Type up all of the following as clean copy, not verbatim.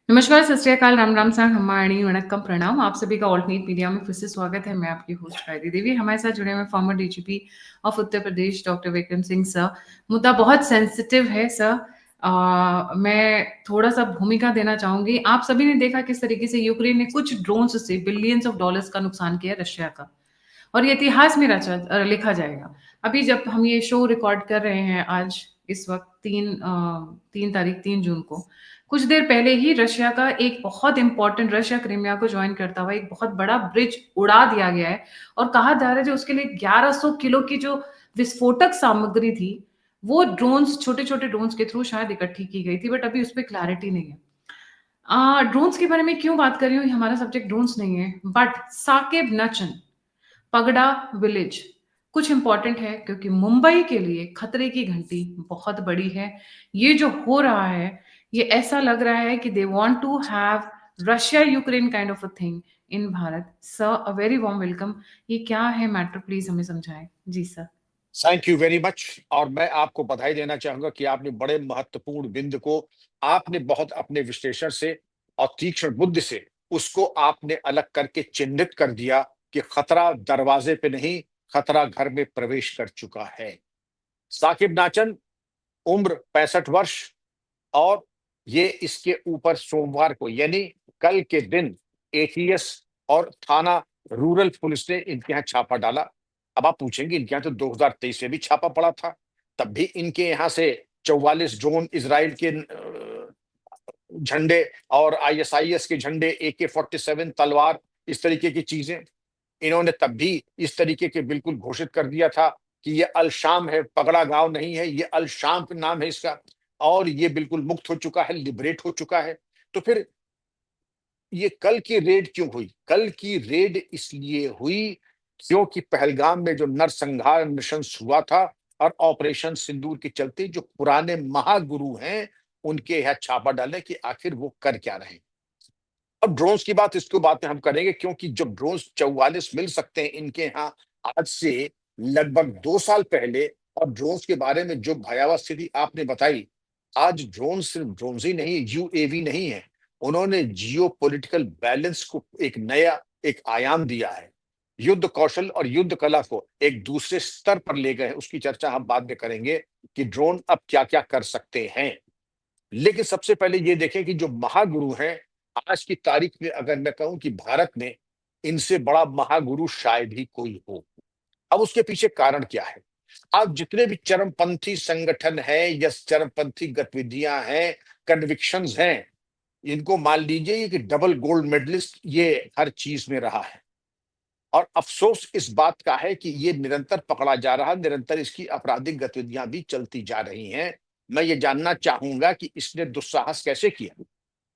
नमस्कार, सत श्री अकाल, राम राम साहब, हमारी वणक्कम प्रणाम। आप सभी का ऑल्ट न्यूज़ मीडिया में फिर से स्वागत है। मैं आपकी होस्ट गायत्री देवी। हमारे साथ जुड़े हुए farmer DGP of Uttar Pradesh doctor Vikram Singh sir. मुद्दा बहुत सेंसिटिव है सर। मैं थोड़ा सा भूमिका देना चाहूंगी। आप सभी ने देखा किस तरीके से यूक्रेन ने कुछ ड्रोन्स से बिलियंस ऑफ डॉलर्स का नुकसान किया रशिया का, और ये इतिहास में लिखा जाएगा। अभी जब हम ये शो रिकॉर्ड कर रहे हैं, आज इस वक्त 3 जून को, कुछ देर पहले ही रशिया का एक बहुत इंपॉर्टेंट, रशिया क्रीमिया को ज्वाइन करता हुआ एक बहुत बड़ा ब्रिज उड़ा दिया गया है। और कहा जा रहा है जो उसके लिए 1100 किलो की जो विस्फोटक सामग्री थी, वो ड्रोन्स, छोटे छोटे ड्रोन्स के थ्रू शायद इकट्ठी की गई थी, बट अभी उस पर क्लैरिटी नहीं है। ड्रोन्स के बारे में क्यों बात कर रही हूँ, हमारा सब्जेक्ट ड्रोन्स नहीं है, बट साकिब नचन पगड़ा विलेज कुछ इंपॉर्टेंट है, क्योंकि मुंबई के लिए खतरे की घंटी बहुत बड़ी है। ये जो हो रहा है, ये ऐसा लग रहा है कि they want to have Russia Ukraine kind of a thing in Bharat. Sir, a very warm welcome. ये क्या है मैटर, प्लीज हमें समझाएं। जी sir. Thank you very much. और मैं आपको बधाई देना चाहूंगा कि आपने बड़े महत्वपूर्ण बिंदु को आपने बहुत अपने विश्लेषण से और तीक्ष्ण बुद्धि से उसको आपने अलग करके चिन्हित कर दिया कि खतरा दरवाजे पे नहीं, खतरा घर में प्रवेश कर चुका है। साकिब नाचन, उम्र 65 वर्ष, और ये इसके ऊपर सोमवार को यानी कल के दिन एटीएस और थाना रूरल पुलिस ने इनके यहाँ छापा डाला। अब आप पूछेंगे इनके यहाँ तो 2023 में भी छापा पड़ा था, तब भी इनके यहाँ से 44 ड्रोन, इजराइल के झंडे और आईएसआईएस के झंडे, AK-47 तलवार, इस तरीके की चीजें इन्होंने तब भी इस तरीके के बिल्कुल घोषित कर दिया था कि ये अल शाम है, पगड़ा गांव नहीं है, ये अल शाम नाम है इसका, और ये बिल्कुल मुक्त हो चुका है, लिबरेट हो चुका है। तो फिर ये कल की रेड क्यों हुई? कल की रेड इसलिए हुई क्योंकि पहलगाम में जो नरसंहार नृशंस हुआ था और ऑपरेशन सिंदूर के चलते जो पुराने महागुरु हैं उनके यहाँ छापा डालने कि आखिर वो कर क्या रहे हैं। अब ड्रोन्स की बात, इसको बात में हम करेंगे क्योंकि जब ड्रोन्स 44 मिल सकते हैं इनके यहाँ आज से लगभग 2 साल पहले, और ड्रोन्स के बारे में जो भयावह स्थिति आपने बताई, आज ड्रोन सिर्फ ड्रोन्स ही नहीं, यूएवी नहीं है, उन्होंने जियो पॉलिटिकल बैलेंस को एक नया एक आयाम दिया है। युद्ध कौशल और युद्ध कला को एक दूसरे स्तर पर ले गए, उसकी चर्चा हम बाद में करेंगे कि ड्रोन अब क्या क्या कर सकते हैं। लेकिन सबसे पहले ये देखें कि जो महागुरु हैं, आज की तारीख में अगर मैं कहूं कि भारत में इनसे बड़ा महागुरु शायद ही कोई हो। अब उसके पीछे कारण क्या है? आप जितने भी चरमपंथी संगठन हैं या चरमपंथी गतिविधियां हैं, कन्विक्शंस हैं, इनको मान लीजिए कि डबल गोल्ड मेडलिस्ट ये हर चीज में रहा है। और अफसोस इस बात का है कि ये निरंतर पकड़ा जा रहा है, निरंतर इसकी आपराधिक गतिविधियां भी चलती जा रही हैं। मैं ये जानना चाहूंगा कि इसने दुस्साहस कैसे किया।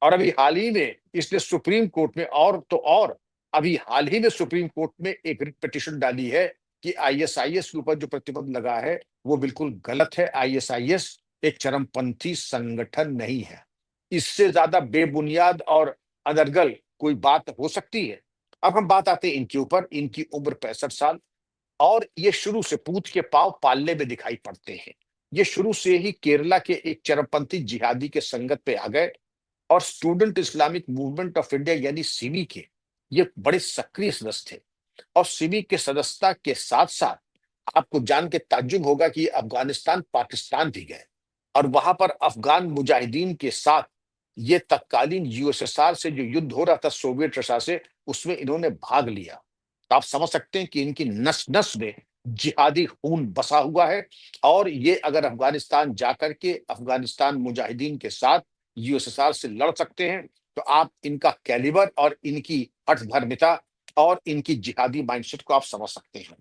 और अभी हाल ही में इसने सुप्रीम कोर्ट में, और तो और अभी हाल ही में सुप्रीम कोर्ट में एक रिट पिटिशन डाली है कि आईएसआईएस के ऊपर जो प्रतिबंध लगा है वो बिल्कुल गलत है। आईएसआईएस एक चरमपंथी संगठन नहीं है। इससे ज्यादा बेबुनियाद और अनर्गल कोई बात हो सकती है? अब हम बात आते हैं इनके ऊपर। इनकी उम्र 65 साल, और ये शुरू से पूत के पांव पालने में दिखाई पड़ते हैं। ये शुरू से ही केरला के एक चरमपंथी जिहादी के संगत पे आ गए, और student Islamic movement of India यानी सिमी के ये बड़े सक्रिय सदस्य थे। और सिमी के सदस्यता के साथ साथ आपको जान के ताज्जुब होगा कि ये अफगानिस्तान पाकिस्तान भी गए, और वहां पर अफगान मुजाहिदीन के साथ ये तत्कालीन यूएसएसआर से जो युद्ध हो रहा था सोवियत रशा से, उसमें इन्होंने भाग लिया। तो आप समझ सकते हैं कि इनकी नस नस में जिहादी खून बसा हुआ है। और ये अगर अफगानिस्तान जाकर के अफगानिस्तान मुजाहिदीन के साथ यूएसएसआर से लड़ सकते हैं, तो आप इनका कैलिबर और इनकी हठधर्मिता और इनकी जिहादी माइंडसेट को आप समझ सकते हैं।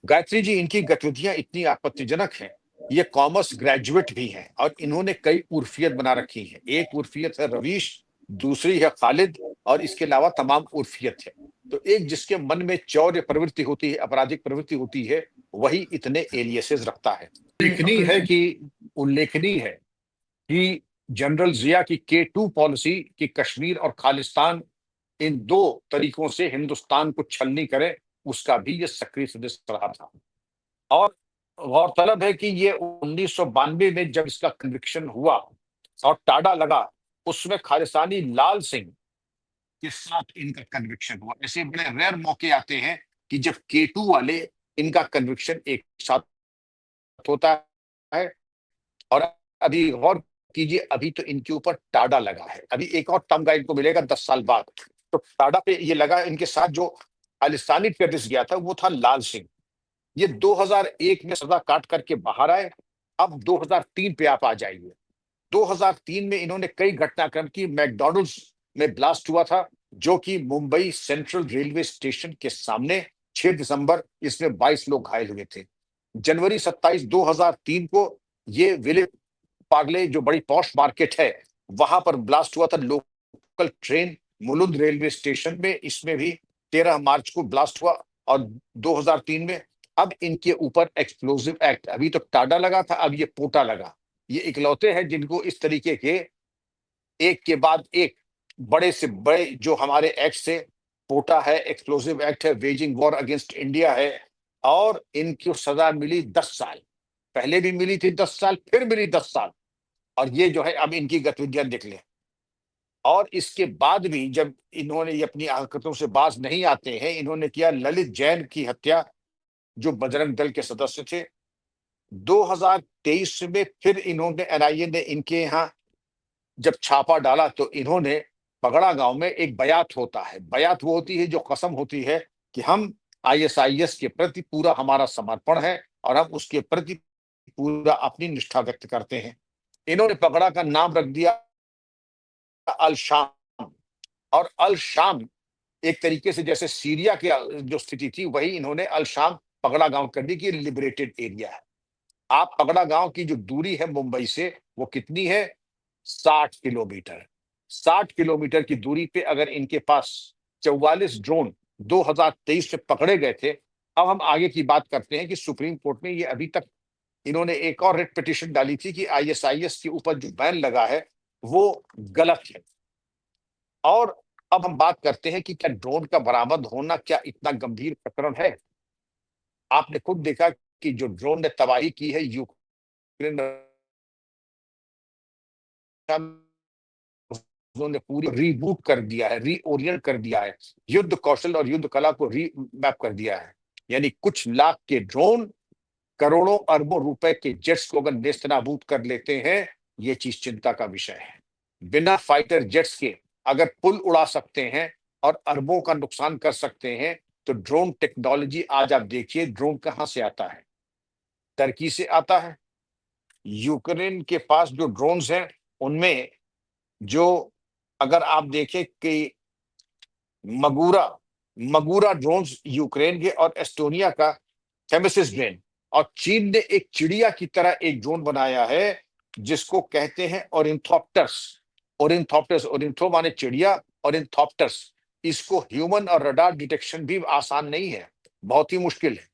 गायत्री जी, इनकी गतिविधियां इतनी आपत्तिजनक हैं। ये कॉमर्स ग्रेजुएट भी हैं और इन्होंने कई उर्फियत बना रखी हैं। एक उर्फियत है रवीश, दूसरी है खालिद, और इसके अलावा तमाम उर्फियत है। तो एक जिसके मन में चौर्य प्रवृत्ति होती है, आपराधिक प्रवृत्ति होती है, वही इतने एलियसेस रखता है। उल्लेखनीय है कि जनरल जिया की K2 पॉलिसी की कश्मीर और खालिस्तान, इन दो तरीकों से हिंदुस्तान को छलनी करे, उसका भी ये सक्रिय सदस्य रहा था। और गौरतलब है कि ये 1992 में जब इसका कन्विक्शन हुआ और टाडा लगा, उसमें खालिस्तानी लाल सिंह के साथ इनका कन्विक्शन हुआ। ऐसे बड़े रेयर मौके आते हैं कि जब K2 वाले इनका कन्विक्शन एक साथ होता है। और अभी गौर कीजिए, अभी तो इनके ऊपर टाडा लगा है, अभी एक और तमगा इनको मिलेगा 10 साल बाद। तो टाडा पे ये लगा, इनके साथ जो खालिस्तानी टेररिस्ट गया था वो था लाल सिंह। ये 2001 में सजा काट करके बाहर आए। अब 2003 पे आप आ जाइए। 2003 में इन्होंने कई घटनाक्रम की। मैकडॉनल्ड्स में ब्लास्ट हुआ था, जो कि मुंबई सेंट्रल रेलवे स्टेशन के सामने, 6 दिसंबर, इसमें 22 लोग घायल हुए थे। जनवरी 27 2003 को ये विले पार्ले, जो बड़ी पॉश मार्केट है, वहां पर ब्लास्ट हुआ था local train Mulund railway station में। इसमें भी 13 मार्च को ब्लास्ट हुआ। और 2003 में अब इनके ऊपर एक्सप्लोसिव एक्ट, अभी तो टाडा लगा था, अब ये पोटा लगा। ये इकलौते हैं जिनको इस तरीके के एक के बाद एक बड़े से बड़े जो हमारे एक्ट से, पोटा है, एक्सप्लोसिव एक्ट है, वेजिंग वॉर अगेंस्ट इंडिया है, और इनको सजा मिली 10 साल। पहले भी मिली थी 10 साल, फिर मिली 10 साल। और ये जो है अब इनकी गतिविधियां देख लें। और इसके बाद भी जब इन्होंने ये अपनी हरकतों से बाज नहीं आते हैं, इन्होंने किया ललित जैन की हत्या, जो बजरंग दल के सदस्य थे। 2023 में फिर इन्होंने, एनआईए ने इनके यहाँ जब छापा डाला, तो इन्होंने पगड़ा गांव में एक बयात होता है, बयात वो होती है जो कसम होती है कि हम आईएसआईएस के प्रति पूरा हमारा समर्पण है और हम उसके प्रति पूरा अपनी निष्ठा व्यक्त करते हैं। इन्होंने पगड़ा का नाम रख दिया अल शाम। और अल शाम एक तरीके से जैसे सीरिया की जो स्थिति थी, वही इन्होंने अल शाम पगड़ा गांव कर दी कि लिबरेटेड एरिया है। आप पगड़ा गांव की जो दूरी है मुंबई से, वो कितनी है? 60 किलोमीटर। 60 किलोमीटर की दूरी पे अगर इनके पास 44 ड्रोन 2023 में पकड़े गए थे। अब हम आगे की बात करते हैं कि सुप्रीम कोर्ट में ये अभी तक इन्होंने एक और रिट पिटीशन डाली थी कि आईएसआईएस के ऊपर जो बैन लगा है वो गलत है। और अब हम बात करते हैं कि क्या ड्रोन का बरामद होना क्या इतना गंभीर प्रकरण है? आपने खुद देखा कि जो ड्रोन ने तबाही की है यूक्रेन, उन्होंने पूरी रीबूट कर दिया है, रीओरिएंट कर दिया है, युद्ध कौशल और युद्ध कला को रीमैप कर दिया है। यानी कुछ लाख के ड्रोन करोड़ों अरबों रुपए के जेट्स को अगर नेस्तनाबूद कर लेते हैं, ये चीज चिंता का विषय है। बिना फाइटर जेट्स के अगर पुल उड़ा सकते हैं और अरबों का नुकसान कर सकते हैं, तो ड्रोन टेक्नोलॉजी आज आप देखिए, ड्रोन कहां से आता है? टर्की से आता है। यूक्रेन के पास जो ड्रोन्स हैं, उनमें जो, अगर आप देखें कि मगुरा मगुरा ड्रोन्स यूक्रेन के, और एस्टोनिया का थेमेसिस ड्रोन, और चीन ने एक चिड़िया की तरह एक ड्रोन बनाया है जिसको कहते हैं ओरिनथॉप्टर्स। ओरिनथॉप्टर्स, ओरिनथो माने चिड़िया, ओरिनथॉप्टर्स। इसको ह्यूमन और रडार डिटेक्शन भी आसान नहीं है, बहुत ही मुश्किल है।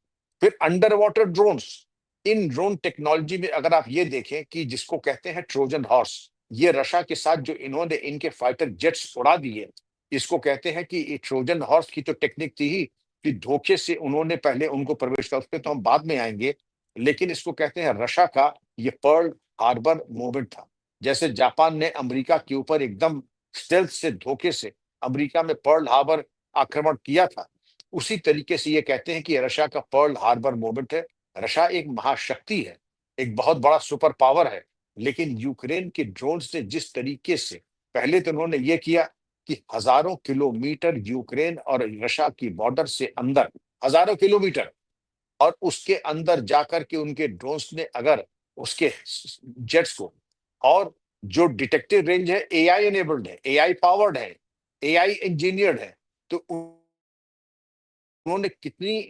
फिर अंडर वाटर ड्रोन्स। इन ड्रोन टेक्नोलॉजी में अगर आप ये देखें कि जिसको कहते हैं ट्रोजन हॉर्स, ये रशिया के साथ जो इन्होंने इनके फाइटर जेट्स उड़ा दिए, इसको कहते हैं कि ये ट्रोजन हॉर्स की तो टेक्निक थी ही कि धोखे से उन्होंने पहले उनको प्रवेश किया, उस पर तो हम बाद में आएंगे। लेकिन इसको कहते हैं रशिया का ये पर्ल हार्बर मूवमेंट था। जैसे जापान ने अमेरिका के ऊपर एकदम स्टेल्थ से, धोखे से अमेरिका में पर्ल हार्बर आक्रमण किया था, उसी तरीके से ये कहते हैं कि रशिया का पर्ल हार्बर मूवमेंट है। रशिया एक महाशक्ति है, एक बहुत बड़ा सुपर पावर है। लेकिन यूक्रेन के ड्रोन्स ने जिस तरीके से, पहले तो उन्होंने ये किया कि हजारों किलोमीटर यूक्रेन और रशिया की बॉर्डर से अंदर, हजारों किलोमीटर, और उसके अंदर जाकर के उनके ड्रोन्स ने अगर उसके जेट्स को, और जो डिटेक्टिव रेंज है एआई एनेबल्ड है, एआई पावर्ड है, एआई इंजीनियर्ड है, तो उन्होंने कितनी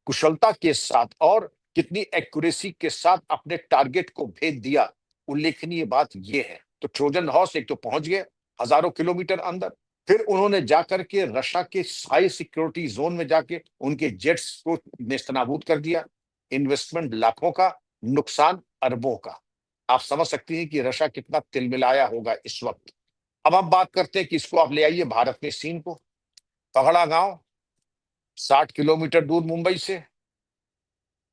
कुशलता के साथ और कितनी एक्यूरेसी के साथ अपने टारगेट को भेद दिया, उल्लेखनीय बात यह है। तो ट्रोजन हॉर्स एक तो पहुंच गए हजारों किलोमीटर अंदर, फिर उन्होंने जाकर के रशिया के हाई सिक्योरिटी जोन में जाके उनके जेट्स को नेस्तनाबूद कर दिया। इन्वेस्टमेंट लाखों का, नुकसान अरबों का। आप समझ सकती हैं कि रशिया कितना तिलमिलाया होगा इस वक्त। अब हम बात करते हैं कि इसको आप ले आइए भारत में सीन को। पगड़ा गांव 60 किलोमीटर दूर मुंबई से,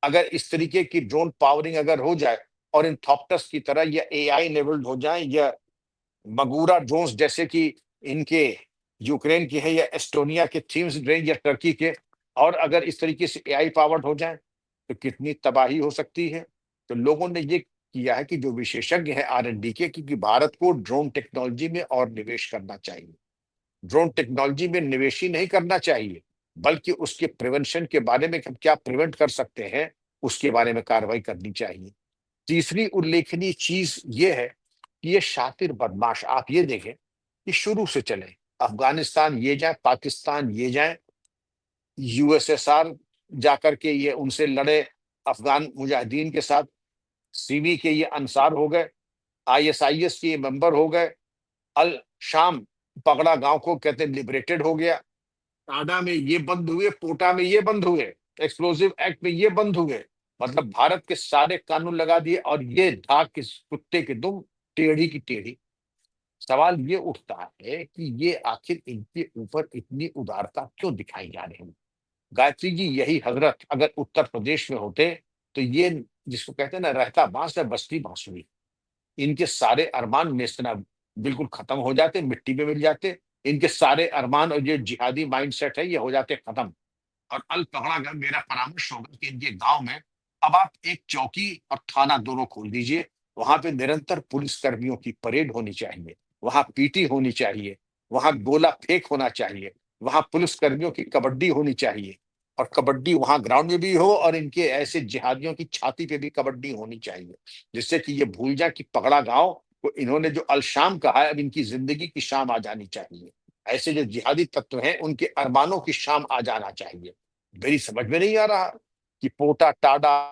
अगर इस तरीके की ड्रोन पावरिंग अगर हो जाए और इन थॉप्टर्स की तरह या एआई इनेबल्ड हो जाए या मगूरा ड्रोन्स जैसे कि इनके यूक्रेन के हैं या एस्टोनिया के थीम्स रेंज या टर्की के, और अगर इस तरीके से एआई पावर्ड हो जाए तो कितनी तबाही हो सकती है। तो लोगों ने ये किया है कि जो विशेषज्ञ हैं आर&डी के, क्योंकि भारत को ड्रोन टेक्नोलॉजी में और निवेश करना चाहिए। ड्रोन टेक्नोलॉजी में निवेश ही नहीं करना चाहिए, बल्कि उसके प्रिवेंशन के बारे में, हम क्या प्रिवेंट कर सकते हैं उसके बारे में कार्रवाई करनी चाहिए। तीसरी उल्लेखनीय चीज ये है कि ये शातिर बदमाश, आप ये देखें कि शुरू से चले, अफगानिस्तान ये जाए, पाकिस्तान ये जाए, यूएसएसआर जाकर के ये उनसे लड़े अफगान मुजाहिदीन के साथ, सीमी के ये अंसार हो गए, आईएसआईएस के ये मेंबर हो गए, अल शाम पगड़ा गांव को कहते हैं लिबरेटेड हो गया, टाडा में ये बंद हुए, पोटा में ये बंद हुए, एक्सप्लोसिव एक्ट में ये बंद हुए। मतलब भारत के सारे कानून लगा दिए, और ये ढाक के कुत्ते के दुम, टेढ़ी की टेढ़ी। सवाल ये उठता है कि ये आखिर इनके ऊपर इतनी उदारता क्यों दिखाई जा रही है। गायत्री जी, यही हजरत अगर उत्तर प्रदेश में होते तो ये, जिसको कहते हैं ना, रहता बांस है बस्ती बांसुरी, इनके सारे अरमान नेस्तना बिल्कुल खत्म हो जाते, मिट्टी में मिल जाते। इनके सारे अरमान और ये जिहादी माइंडसेट है ये हो जाते खत्म। और अल पकड़ा गया, मेरा परामर्श होगा कि इनके गांव में अब आप एक चौकी और थाना दोनों खोल दीजिए। वहां पे निरंतर पुलिस कर्मियों की परेड होनी चाहिए, वहां पीटी होनी चाहिए, वहां गोला फेंक होना चाहिए, वहां पुलिस कर्मियों की कबड्डी होनी चाहिए, और कबड्डी वहां ग्राउंड में भी हो, और इनके ऐसे जिहादियों की छाती पे भी कबड्डी होनी चाहिए, जिससे कि ये भूल जाए कि पगड़ा गांव को इन्होंने जो अल शाम कहा है, अब इनकी जिंदगी की शाम आ जानी चाहिए। ऐसे जो जिहादी तत्व हैं उनके अरमानों की शाम आ जाना चाहिए। मेरी समझ में नहीं आ रहा कि POTA, TADA,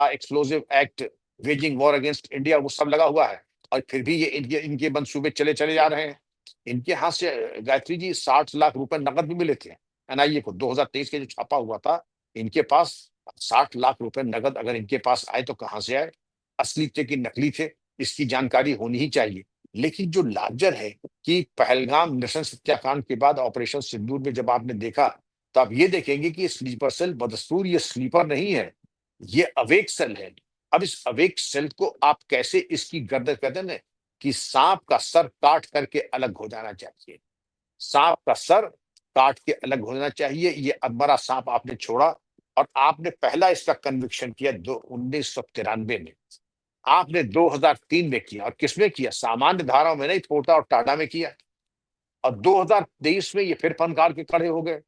explosive act, waging war against India, वो सब लगा हुआ है, और फिर भी ये इनके इनके मंसूबे चले चले जा रहे हैं। इनके हाथ से गायत्री जी 60 लाख रुपए नकद भी मिले थे एनआईए को, 2023 के जो छापा हुआ था, इनके पास 60 लाख रुपए नकद अगर इनके पास आए तो कहां से आए, असली थे कि नकली थे, इसकी जानकारी होनी ही चाहिए। लेकिन जो लार्जर है कि पहलगाम नृशंस हत्याकांड के बाद ऑपरेशन सिंदूर में जब आपने देखा, तो आप ये देखेंगे कि स्लीपर सेल बदस्तूर ये स्लीपर नहीं है, ये अवेक सेल है। अब इस अवेक सेल को आप कैसे इसकी गर्दन, कहते हैं ना कि सांप का सर काट करके अलग हो जाना चाहिए, सांप का सर काट के अलग होना चाहिए। ये अकबरा सांप आपने छोड़ा, और आपने पहला इसका कन्विक्शन किया 1993 में, आपने 2003 में किया, और किसमें किया, सामान्य धाराओं में नहीं, पोटा और टाडा में किया, और 2023 में ये फिर फनकार के खड़े हो गए।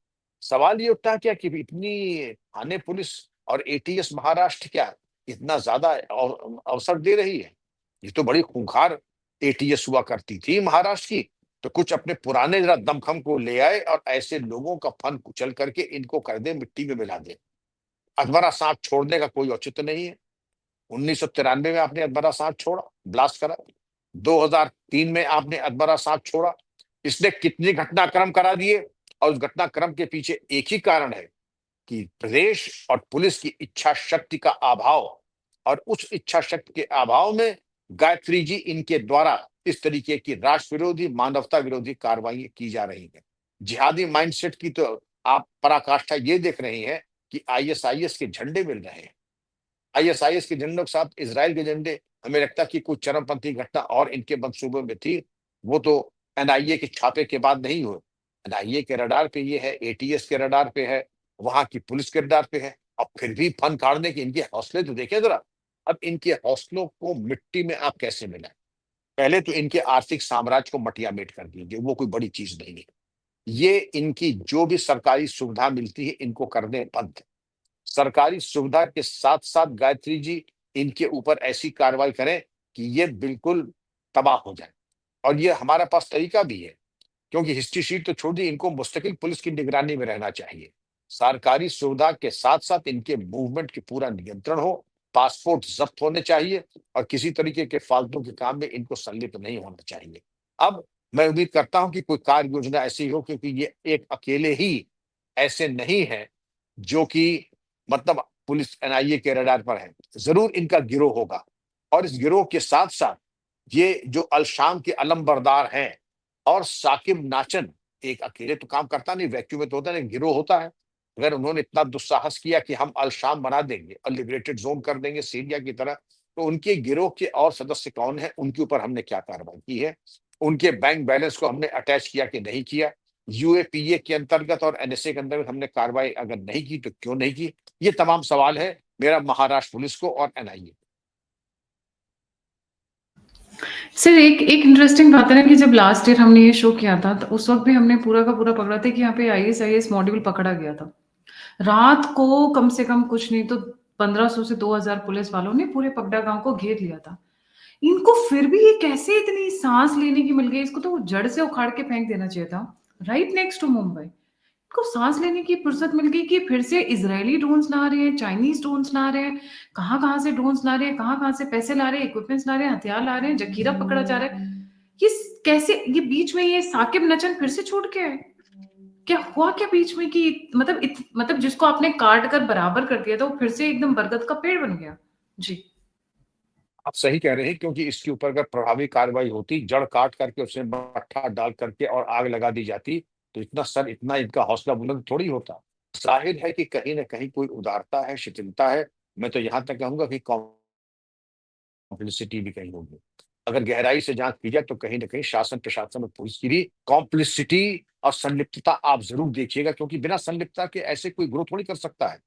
सवाल ये उठता है क्या कि इतनी थाने पुलिस और एटीएस महाराष्ट्र क्या इतना ज्यादा अवसर दे रही है? ये तो बड़ी खूंखार एटीएस हुआ करती थी महाराष्ट्र की, तो कुछ अपने पुराने जरा दमखम को ले आए और ऐसे लोगों का फन कुचल करके इनको कर दे, मिट्टी में मिला दे। अधमरा सांप छोड़ने का कोई औचित्य नहीं है। 1993 में आपने अधमरा सांप छोड़ा, ब्लास्ट करा, 2003 में आपने अधमरा सांप छोड़ा, इसने कितने घटनाक्रम करा दिए। और उस घटनाक्रम के पीछे एक ही कारण है कि प्रदेश और पुलिस की इच्छा शक्ति का अभाव, और उस इच्छा शक्ति के अभाव में गायत्री जी इनके द्वारा इस तरीके की राष्ट्र विरोधी, मानवता विरोधी कार्रवाई की जा रही है। जिहादी माइंडसेट की तो आप पराकाष्ठा ये देख रहे हैं कि आईएसआईएस के झंडे मिल रहे हैं, आईएसआईएस के झंडों के साथ इसराइल के झंडे। हमें लगता है कि कुछ चरमपंथी घटना और इनके मंसूबों में थी, वो तो एनआईए के छापे के बाद नहीं हुए। एनआईए के रडार पे ये है, एटीएस के रडार पे है, वहां की पुलिस के रडार पे है, अब फिर भी फन काटने के इनके हौसले तो देखें जरा। अब इनके हौसलों को मिट्टी में आप कैसे मिलाएं? पहले तो इनके आर्थिक साम्राज्य को मटियामेट कर दीजिए, वो कोई बड़ी चीज नहीं है। ये इनकी जो भी सरकारी सुविधा मिलती है इनको करने बंद। सरकारी सुविधा के साथ साथ गायत्री जी इनके ऊपर ऐसी कार्रवाई करें कि ये बिल्कुल तबाह हो जाए। और ये हमारे पास तरीका भी है, क्योंकि हिस्ट्री शीट तो छोड़ दी, इनको मुस्तकिल पुलिस की निगरानी में रहना चाहिए। सरकारी सुविधा के साथ साथ इनके मूवमेंट की पूरा नियंत्रण हो, पासपोर्ट जब्त होने चाहिए, और किसी तरीके के फालतू के काम में इनको संलिप्त नहीं होना चाहिए। अब मैं उम्मीद करता हूं कि कोई कार्य योजना ऐसी हो, क्योंकि ये एक अकेले ही ऐसे नहीं है जो कि मतलब पुलिस एनआईए के रडार पर है, जरूर इनका गिरोह होगा। और इस गिरोह के साथ साथ ये जो अल शाम के अलम हैं, और साकिब नाचन एक अकेले तो काम करता नहीं, वैक्यूम में तो होता नहीं, गिरोह होता है। अगर उन्होंने इतना दुस्साहस किया कि हम अल शाम बना देंगे और लिबरेटेड जोन कर देंगे सीरिया की तरह, तो उनके गिरोह के और सदस्य कौन है, उनके ऊपर हमने क्या कार्रवाई की है, उनके बैंक बैलेंस को हमने अटैच किया कि नहीं किया, यूएपीए के अंतर्गत और एनएसए के अंतर्गत हमने कार्रवाई अगर नहीं की तो क्यों नहीं की, ये तमाम सवाल है मेरा महाराष्ट्र पुलिस को और एनआईए। सर एक एक इंटरेस्टिंग बात है ना कि जब लास्ट ईयर हमने ये शो किया था तो उस वक्त भी हमने पूरा का पूरा पकड़ा था कि यहाँ पे आईएस मॉड्यूल पकड़ा गया था। रात को कम से कम कुछ नहीं तो 1500 से 2000 पुलिस वालों ने पूरे पगडा गांव को घेर लिया था। इनको फिर भी ये कैसे इतनी सांस लेने की मिल गई, इसको तो जड़ से उखाड़ के फेंक देना चाहिए था, राइट नेक्स्ट टू मुंबई। को सांस लेने की फुर्सत मिल गई कि फिर से इजरायली ड्रोन्स ला रहे हैं, चाइनीज ड्रोन्स ला रहे हैं, कहाँ कहाँ से ड्रोन्स ला रहे हैं, कहाँ कहाँ से पैसे ला रहे हैं, इक्विपमेंट्स ला रहे हैं, हथियार ला रहे हैं, जखीरा पकड़ा जा रहा है। ये कैसे, ये बीच में ये साकिब नचन फिर से छूट के आए? क्या हुआ क्या बीच में कि मतलब जिसको आपने काट कर बराबर कर दिया था वो फिर से एकदम बरगद का पेड़ बन गया? जी। आप सही कह रहे हैं, क्योंकि इसके ऊपर अगर प्रभावी कार्रवाई होती, जड़ काट करके उसमें मट्ठा डाल करके और आग लगा दी जाती, तो इतना इनका हौसला बुलंद थोड़ी होता। जाहिर है कि कहीं ना कहीं कोई उदारता है, शिथिलता है। मैं तो यहां तक कहूंगा कि कॉम्प्लिसिटी भी कहीं होगी। अगर गहराई से जांच की जाए तो कहीं ना कहीं शासन प्रशासन और पुलिस की भी कॉम्प्लिसिटी और संलिप्तता आप जरूर देखिएगा, क्योंकि बिना संलिप्तता के ऐसे कोई ग्रोथ थोड़ी कर सकता है।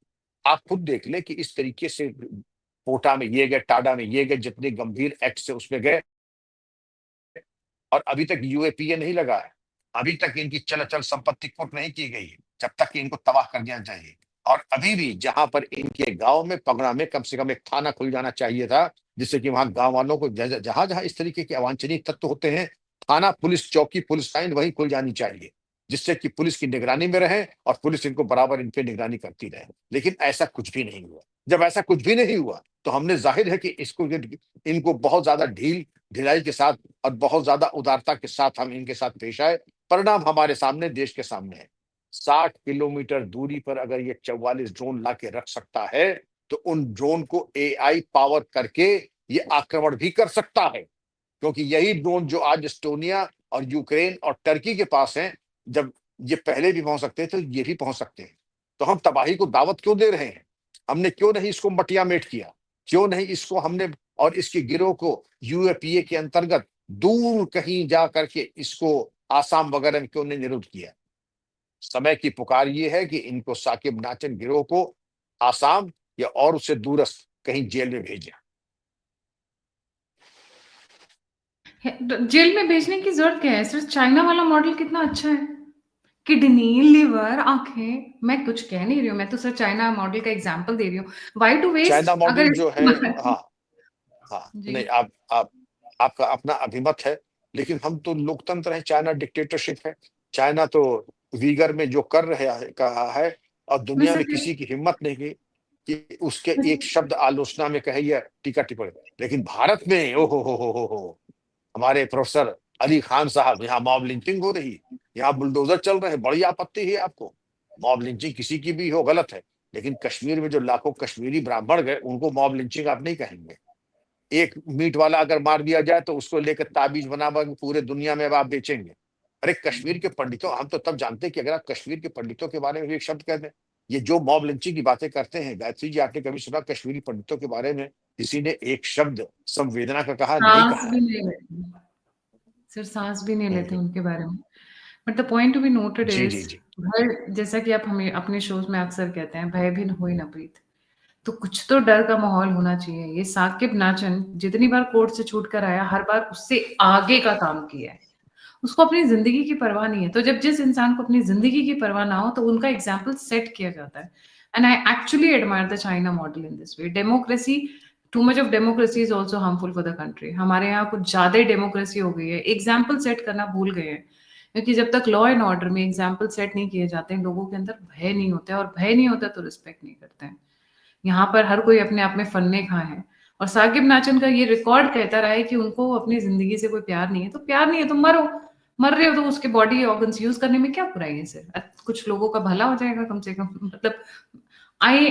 आप खुद देख लें कि इस तरीके से कोटा में ये गए, टाडा में ये गए, जितने गंभीर एक्ट से उसमें गए, और अभी तक यूएपीए नहीं लगा है, अभी तक इनकी चल अचल संपत्ति कुर्क नहीं की गई है, जब तक कि इनको तबाह कर दिया चाहिए। और अभी भी जहां पर इनके गांव में, पगड़ा में कम से कम एक थाना खुल जाना चाहिए था, जिससे कि वहां गांव वालों को जहां जहां इस तरीके के अवांछनीय तत्व होते हैं, थाना, पुलिस चौकी, पुलिस लाइन वहीं खुल जानी चाहिए, जिससे कि पुलिस की निगरानी में रहे और पुलिस इनको बराबर इन पे निगरानी करती रहे। लेकिन ऐसा कुछ भी नहीं हुआ। जब ऐसा कुछ भी नहीं हुआ तो हमने, जाहिर है कि इसको, इनको बहुत ज्यादा ढिलाई के साथ और बहुत ज्यादा उदारता के साथ हम इनके साथ पेश आए। परिणाम हमारे सामने, देश के सामने है। 60 किलोमीटर दूरी पर अगर ये 44 ड्रोन ला के रख सकता है, तो उन ड्रोन को एआई पावर करके ये आक्रमण भी कर सकता है, क्योंकि यही ड्रोन जो आज एस्टोनिया और यूक्रेन और टर्की के पास हैं, जब ये पहले भी पहुंच सकते थे तो ये भी पहुंच सकते हैं। तो हम तबाही को दावत क्यों दे रहे हैं? हमने क्यों नहीं इसको मटियामेट किया? क्यों नहीं इसको हमने और इसके गिरोह को यूएपीए के अंतर्गत दूर कहीं जा करके इसको आसाम वगैरह में क्यों नहीं निरुद्ध किया? समय की पुकार ये है कि इनको साकिब नाचन गिरोह को आसाम या और उससे दूरस्थ कहीं जेल में भेजें। जेल में भेजने की जरूरत क्या है? सिर्फ चाइना वाला मॉडल कितना अच्छा है, किडनी, लिवर, आंखें। मैं कुछ कह नहीं रही हूँ, मैं तो सर चाइना मॉडल का एग्जांपल दे रही हूँ। Why to China west model अगर जो है, हाँ, हाँ, जी। नहीं, आप आपका अपना अभिमत है, लेकिन हम तो लोकतंत्र है, चाइना डिक्टेटरशिप है। चाइना तो वीगर में जो कर रहा है, कहा है, और दुनिया मिस्टर में किसी की हिम्मत नहीं की कि उसके एक शब्द आलोचना में कहे या टीका टिप्पणी। लेकिन भारत में, ओ हो, हमारे प्रोफेसर अली खान साहब, यहाँ मॉब लिंचिंग हो रही, यहाँ बुलडोजर चल रहे हैं, बड़ी आपत्ति है आपको। मॉब लिंचिंग किसी की भी हो, गलत है, लेकिन कश्मीर में जो लाखों कश्मीरी ब्राह्मण गए, उनको मॉब लिंचिंग आप नहीं कहेंगे। एक मीट वाला अगर मार दिया जाए तो उसको लेकर ताबीज बना बना के पूरे दुनिया में अब आप बेचेंगे। अरे कश्मीर के पंडितों, हम तो तब जानते हैं कि अगर आप कश्मीर के पंडितों के बारे में भी एक शब्द कह दें, ये जो मॉब लिंचिंग की बातें करते हैं, गायत्री जी, आपने कभी सुना कश्मीरी पंडितों के बारे में किसी ने एक शब्द संवेदना का कहा? नहीं सांस कहा भी है। नहीं लेते, सिर सांस भी नहीं लेते हम्म। उनके बारे में। But the point to be noted जी जी इज, जी। भय, जैसा कि आप हमें अपने शोज में अक्सर कहते हैं, भय भी न होई न प्रीत। तो कुछ तो डर का माहौल होना चाहिए। ये साकिब नाचन जितनी बार कोर्ट से छूट कर आया, हर बार उससे आगे का काम किया है। उसको अपनी जिंदगी की परवाह नहीं है। तो जब जिस इंसान को अपनी जिंदगी की परवाह ना हो तो उनका एग्जाम्पल सेट किया जाता है। And I actually admire the China model in this way. Democracy, too much of democracy is also harmful for the country. हमारे यहाँ कुछ ज्यादा डेमोक्रेसी हो गई है, एग्जाम्पल सेट करना भूल गए हैं। क्योंकि जब तक लॉ एंड ऑर्डर में एग्जाम्पल सेट नहीं किए जाते हैं, लोगों के अंदर भय नहीं होता है, और भय नहीं होता तो रिस्पेक्ट नहीं करते हैं। यहाँ पर हर कोई अपने आप में फन्ने खां है। और साकिब नाचन का ये रिकॉर्ड कहता रहा है कि उनको अपनी जिंदगी से कोई प्यार नहीं है। तो प्यार नहीं है तो मरो, मर रहे हो तो उसके बॉडी ऑर्गन्स यूज करने में क्या बुराई है सर? कुछ लोगों का भला हो जाएगा कम से कम। मतलब I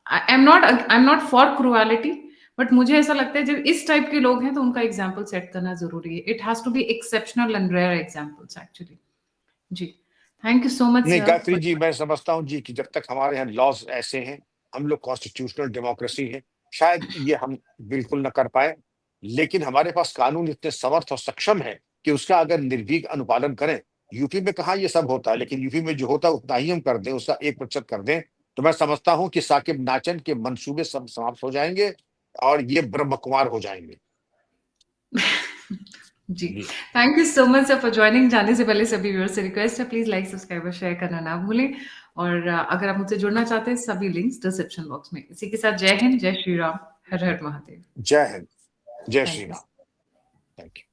I am not for cruelty, but मुझे ऐसा लगता है जब इस टाइप के लोग हैं तो उनका एग्जाम्पल सेट करना जरूरी है। It has to be exceptional and rare examples actually. जी, थैंक यू सो मच नहीं सर गायत्री जी, मैं समझता हूँ जी कि जब तक हमारे यहाँ लॉज ऐसे हैं, हम लोग कॉन्स्टिट्यूशनल डेमोक्रेसी है, शायद ये हम बिल्कुल न कर पाएँ, लेकिन हमारे पास कानून इतने समर्थ और सक्षम है कि उसका अगर निर्भीक अनुपालन करें, यूपी में कहाँ ये सब होता है, लेकिन यूपी में जो होता है उतना ही हम कर दें, उसका 1% कर दें, तो मैं समझता हूँ कि साकिब नाचन के मंसूबे सब समाप्त हो जाएँगे और ये ब्रह्म कुमार हो जाएँगे। जी, जी। Thank you so much sir for joining. जाने से पहले सभी व्यूअर्स से रिक्वेस्ट है, प्लीज़ लाइक, सब्सक्राइब और शेयर करना ना भूलें और अगर आप मुझसे जुड़ना चाहते हैं, सभी लिंक्स डिस्क्रिप्शन बॉक्स में। इसी के साथ जय हिंद, जय श्री राम, हर हर महादेव। जय हिंद, जय thank Shri you. Ram. Thank you.